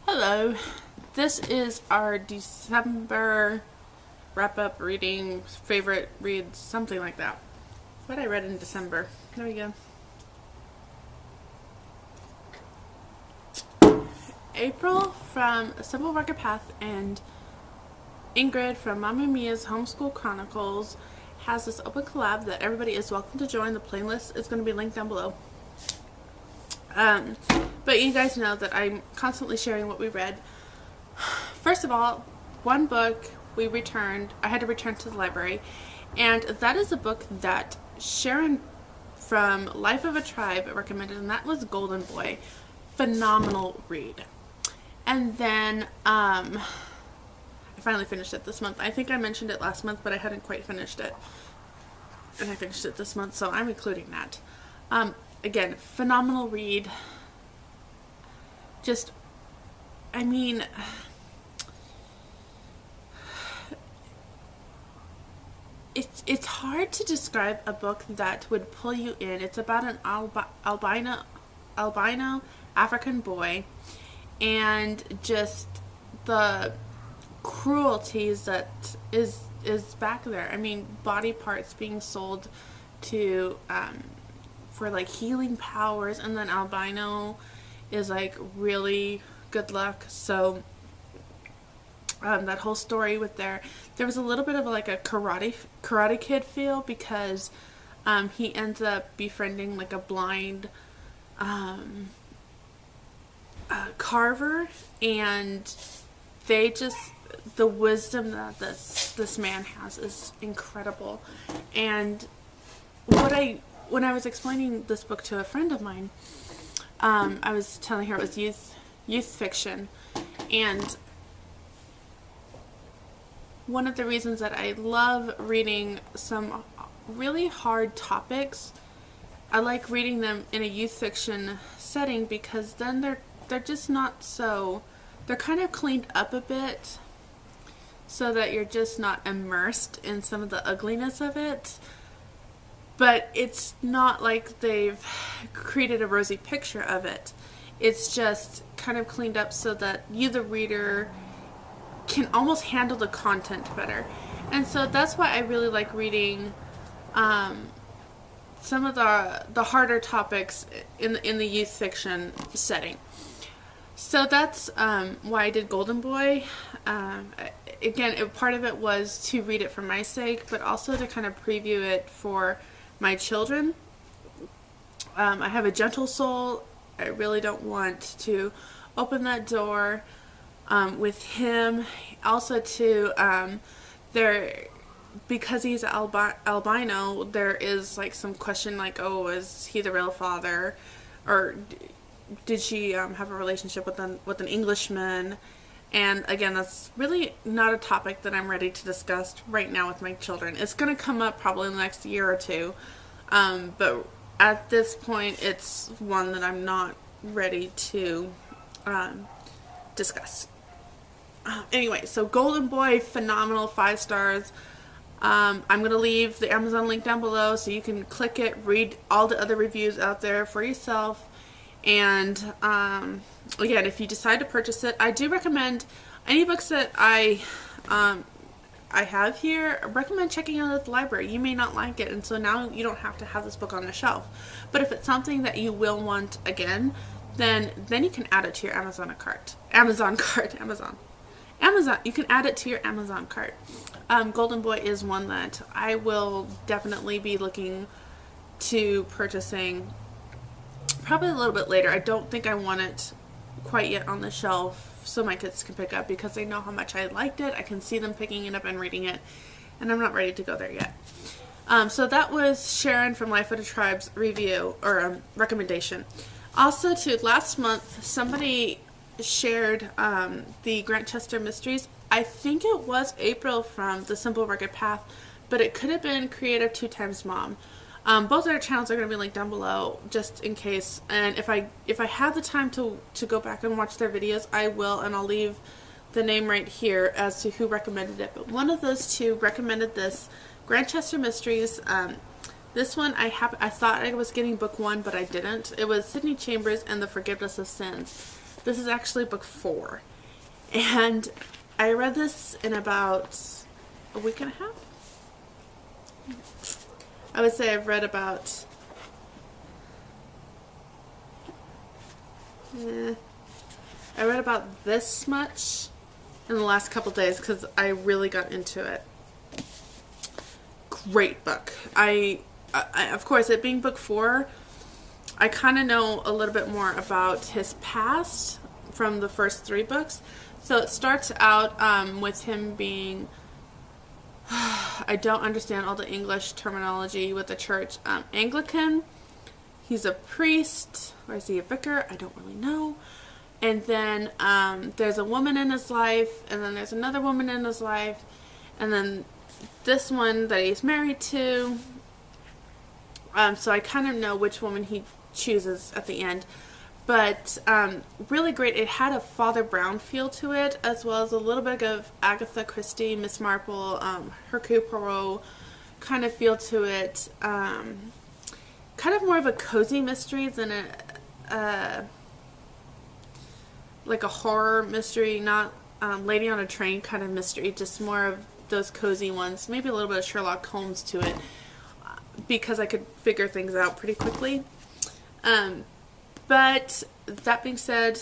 Hello, this is our December wrap-up reading, favorite reads, something like that. What I read in December. There we go. April from A Simple Rugged Path and Ingrid from Mamma Mia's Homeschool Chronicles has this open collab that everybody is welcome to join. The playlist is going to be linked down below. But you guys know that I'm constantly sharing what we read. First of all, one book we returned, I had to return to the library, and that is a book that Sharon from Life of a Tribe recommended, and that was Golden Boy. Phenomenal read. And then, I finally finished it this month. I think I mentioned it last month, but I hadn't quite finished it. And I finished it this month, so I'm including that. Again, phenomenal read. Just, I mean, it's hard to describe a book that would pull you in. It's about an albino African boy, and just the cruelties that is back there. I mean, body parts being sold to for like healing powers, and then albino is like really good luck. So that whole story with there was a little bit of like a karate kid feel, because he ends up befriending like a blind carver, and they just, the wisdom that this man has is incredible. And when I was explaining this book to a friend of mine, I was telling her it was youth fiction, and one of the reasons that I love reading some really hard topics, I like reading them in a youth fiction setting, because then they're just not so, they're kind of cleaned up a bit, so that you're just not immersed in some of the ugliness of it. But it's not like they've created a rosy picture of it. It's just kind of cleaned up so that you, the reader, can almost handle the content better. And so that's why I really like reading some of the harder topics in the youth fiction setting. So that's why I did Golden Boy. Again, part of it was to read it for my sake, but also to kind of preview it for my children. I have a gentle soul. I really don't want to open that door with him. Also, because he's albino, there is like some question like, oh, is he the real father, or did she have a relationship with an Englishman? And again, that's really not a topic that I'm ready to discuss right now with my children. It's going to come up probably in the next year or two. But at this point, it's one that I'm not ready to discuss. Anyway, so Golden Boy, phenomenal, 5 stars. I'm going to leave the Amazon link down below so you can click it, read all the other reviews out there for yourself. And again, if you decide to purchase it, I do recommend any books that I have here, I recommend checking out at the library. You may not like it, and so now you don't have to have this book on the shelf. But if it's something that you will want again, then you can add it to your Amazon cart. Amazon. You can add it to your Amazon cart. Golden Boy is one that I will definitely be looking to purchasing probably a little bit later. I don't think I want it quite yet on the shelf so my kids can pick up, because they know how much I liked it. I can see them picking it up and reading it, and I'm not ready to go there yet. So that was Sharon from Life of the Tribe's review, or recommendation. Also, too, last month somebody shared the Grantchester Mysteries. I think it was April from The Simple Rugged Path, but it could have been Creative 2x Mom. Both their channels are going to be linked down below, just in case. And if I have the time to go back and watch their videos, I will, and I'll leave the name right here as to who recommended it. But one of those two recommended this Grantchester Mysteries. This one I thought I was getting book 1, but I didn't. It was Sydney Chambers and the Forgiveness of Sins. This is actually book 4. And I read this in about a week and a half. I would say I've read about this much in the last couple days because I really got into it. Great book. I of course, it being book 4, I kind of know a little bit more about his past from the first 3 books. So it starts out with him being, I don't understand all the English terminology with the church, Anglican. He's a priest, or is he a vicar? I don't really know. And then there's a woman in his life, and then there's another woman in his life, and then this one that he's married to. So I kind of know which woman he chooses at the end. But really great. It had a Father Brown feel to it, as well as a little bit of Agatha Christie, Miss Marple, Hercule Poirot kind of feel to it. Kind of more of a cozy mystery than like a horror mystery, not Lady on a Train kind of mystery, just more of those cozy ones. Maybe a little bit of Sherlock Holmes to it, because I could figure things out pretty quickly. But that being said,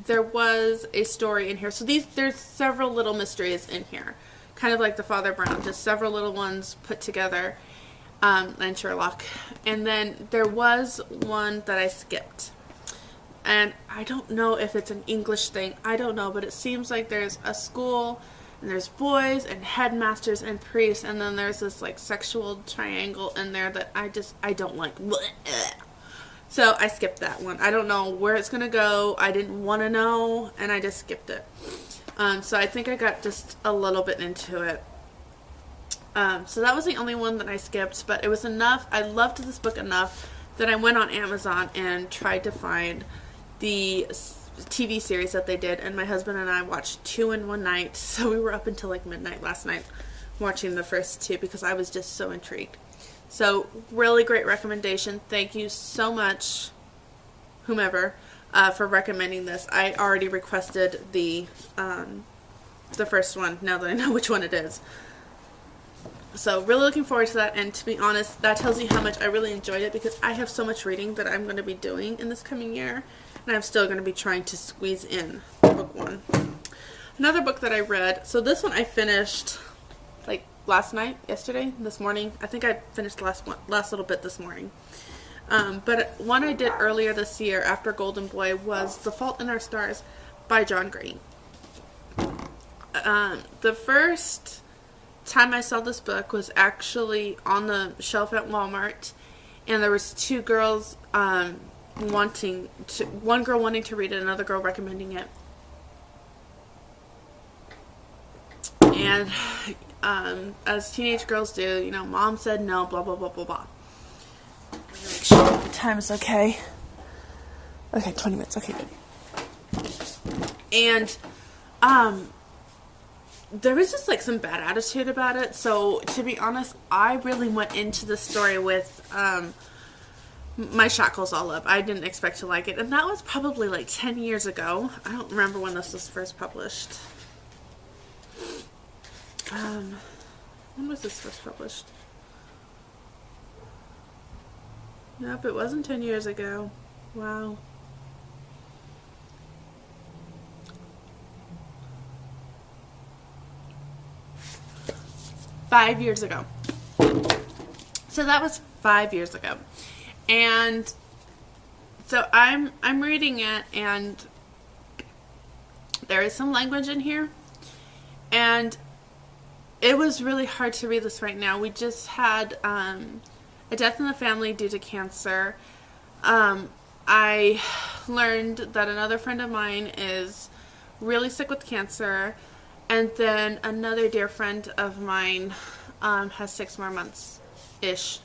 there was a story in here. So there's several little mysteries in here, kind of like the Father Brown, just several little ones put together, and Sherlock. And then there was one that I skipped. And I don't know if it's an English thing. I don't know, but it seems like there's a school, and there's boys, and headmasters, and priests, and then there's this, like, sexual triangle in there that I don't like. So I skipped that one. I don't know where it's going to go. I didn't want to know, and I just skipped it. So I think I got just a little bit into it. So that was the only one that I skipped, but it was enough. I loved this book enough that I went on Amazon and tried to find the TV series that they did, and my husband and I watched 2 in one night. So we were up until like midnight last night watching the first 2 because I was just so intrigued. So really great recommendation. Thank you so much, whomever, for recommending this. I already requested the first one now that I know which one it is. So really looking forward to that, and to be honest, that tells you how much I really enjoyed it, because I have so much reading that I'm going to be doing in this coming year, and I'm still going to be trying to squeeze in book 1. Another book that I read, so this one I finished like last night, yesterday, this morning. I think I finished the last little bit this morning. But one I did earlier this year after Golden Boy was The Fault in Our Stars by John Green. The first time I saw this book was actually on the shelf at Walmart, and there was 2 girls one girl wanting to read it, another girl recommending it. And as teenage girls do, you know, mom said no, blah blah blah blah blah. Let me make sure the time is okay. Okay, 20 minutes. Okay, good. And there was just like some bad attitude about it. So to be honest, I really went into the story with my shackles all up. I didn't expect to like it, and that was probably like 10 years ago. I don't remember when this was first published. When was this first published? Nope, it wasn't 10 years ago. Wow. Five years ago. So that was 5 years ago. And so I'm reading it, and there is some language in here, and it was really hard to read this right now. We just had a death in the family due to cancer. I learned that another friend of mine is really sick with cancer, and then another dear friend of mine has 6 more months-ish.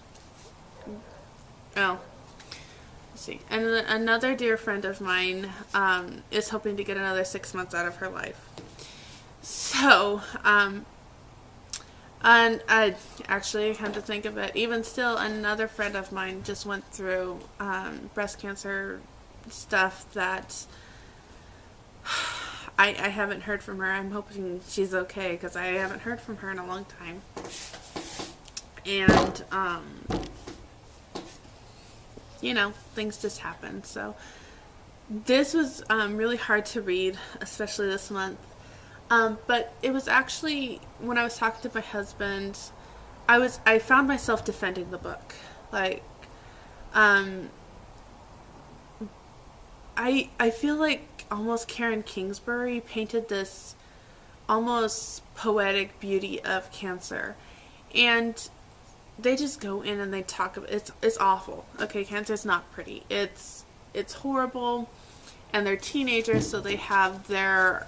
Oh, let's see. And then another dear friend of mine is hoping to get another 6 months out of her life. So, and I actually come to think of it, even still, another friend of mine just went through breast cancer stuff that I haven't heard from her. I'm hoping she's okay because I haven't heard from her in a long time. And, you know, things just happen. So this was really hard to read, especially this month. But it was actually, when I was talking to my husband, I found myself defending the book. Like, I feel like almost Karen Kingsbury painted this almost poetic beauty of cancer, and they just go in and they talk about it's awful. Okay, cancer's not pretty. It's horrible, and they're teenagers, so they have their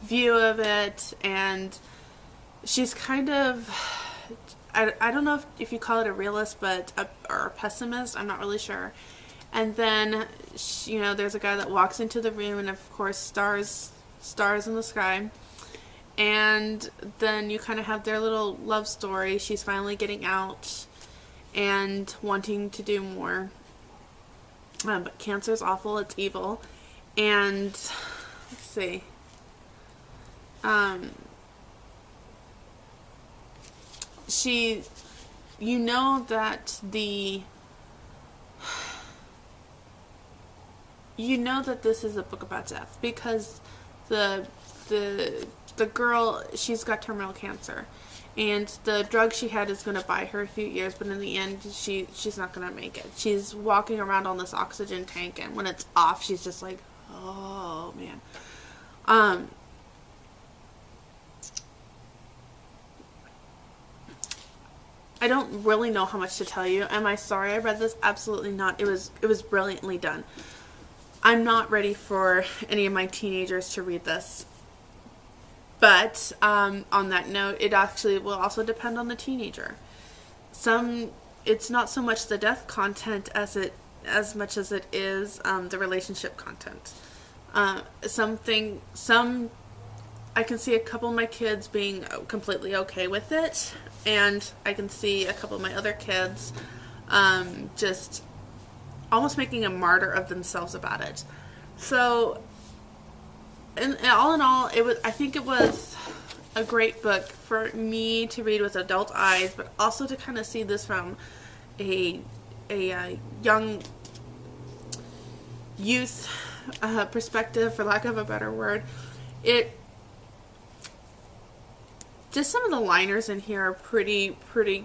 view of it, and she's kind of, I don't know if you call it a realist, but or a pessimist. I'm not really sure. And then, you know, there's a guy that walks into the room, and of course, stars in the sky. And then you kind of have their little love story. She's finally getting out and wanting to do more. But cancer's awful. It's evil. And let's see. You know that this is a book about death because the girl, she's got terminal cancer, and the drug she had is going to buy her a few years, but in the end she's not going to make it. She's walking around on this oxygen tank, and when it's off, she's just like, oh man. I don't really know how much to tell you. Am I sorry I read this? Absolutely not. It was brilliantly done. I'm not ready for any of my teenagers to read this. But on that note, it actually will also depend on the teenager. It's not so much the death content as much as it is the relationship content. I can see a couple of my kids being completely okay with it, and I can see a couple of my other kids just almost making a martyr of themselves about it. So, and all in all, I think it was a great book for me to read with adult eyes, but also to kind of see this from a young youth perspective, for lack of a better word. Just some of the liners in here are pretty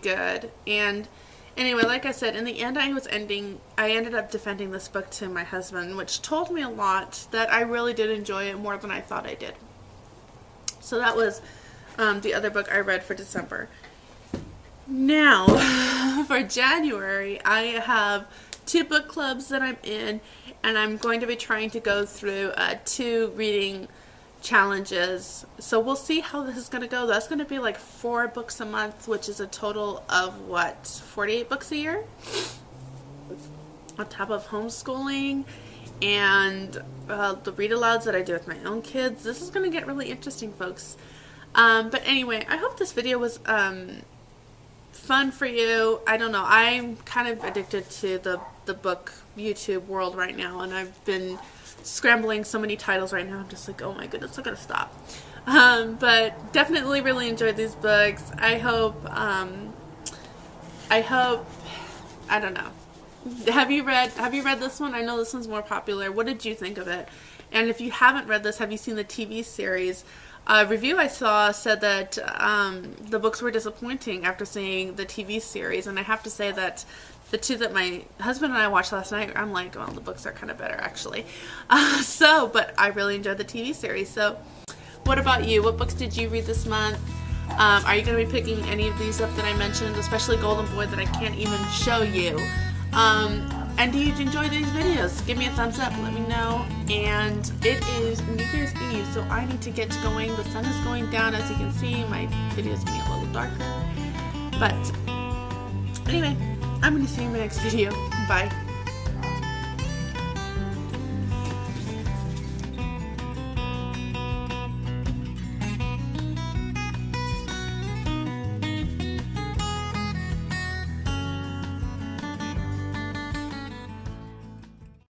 good. And anyway, like I said, in the end, I ended up defending this book to my husband, which told me a lot, that I really did enjoy it more than I thought I did. So that was the other book I read for December. Now, for January, I have 2 book clubs that I'm in, and I'm going to be trying to go through 2 reading challenges. So we'll see how this is going to go. That's going to be like 4 books a month, which is a total of 48 books a year, on top of homeschooling and the read alouds that I do with my own kids. This is going to get really interesting, folks. But anyway, I hope this video was fun for you. I don't know, I'm kind of addicted to the book YouTube world right now, and I've been scrambling so many titles right now. I'm just like, oh my goodness, I gotta stop. But definitely really enjoyed these books. I hope, I don't know. Have you read this one? I know this one's more popular. What did you think of it? And if you haven't read this, have you seen the TV series? A review I saw said that the books were disappointing after seeing the TV series, and I have to say that the 2 that my husband and I watched last night, I'm like, well, the books are kind of better, actually. But I really enjoyed the TV series. So what about you? What books did you read this month? Are you going to be picking any of these up that I mentioned, especially Golden Boy that I can't even show you? And do you enjoy these videos? Give me a thumbs up, let me know. And it is New Year's Eve, so I need to get going. The sun is going down, as you can see. My videos being a little darker. But anyway, I'm going to see you in my next video. Bye.